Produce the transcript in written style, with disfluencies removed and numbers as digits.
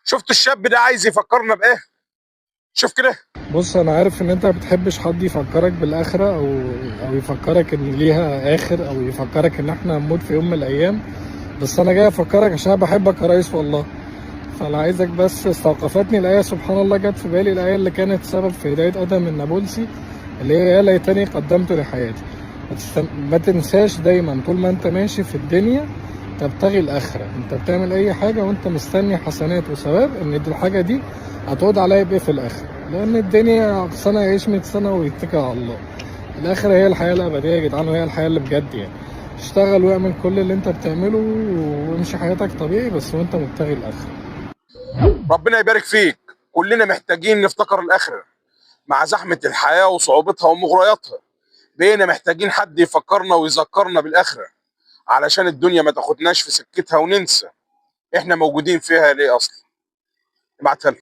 شفت الشاب ده عايز يفكرنا بايه؟ شوف كده. بص، انا عارف ان انت ما بتحبش حد يفكرك بالاخره او يفكرك ان ليها اخر، او يفكرك ان احنا هنموت في يوم من الايام. بس انا جاي افكرك عشان أنا بحبك يا ريس والله. فانا عايزك بس، استوقفتني الايه، سبحان الله جت في بالي الايه اللي كانت سبب في هدايه ادم النابلسي، اللي هي يا ليتني قدمت لحياتي. ما تنساش دايما طول ما انت ماشي في الدنيا تبتغي الاخره. انت بتعمل اي حاجه وانت مستني حسنات وثواب، ان دي الحاجه دي هتعود عليا بايه في الاخره. لان الدنيا سنه يعيش 100 سنه ويتكل على الله. الاخره هي الحياه الابديه يا جدعان، وهي الحياه اللي بجد يعني. اشتغل واعمل كل اللي انت بتعمله وامشي حياتك طبيعي، بس وانت مبتغي الاخره. ربنا يبارك فيك. كلنا محتاجين نفتكر الاخره مع زحمه الحياه وصعوبتها ومغرياتها. بقينا محتاجين حد يفكرنا ويذكرنا بالاخره، علشان الدنيا ما تاخدناش في سكتها وننسى احنا موجودين فيها ليه اصلا. ابعتها لي.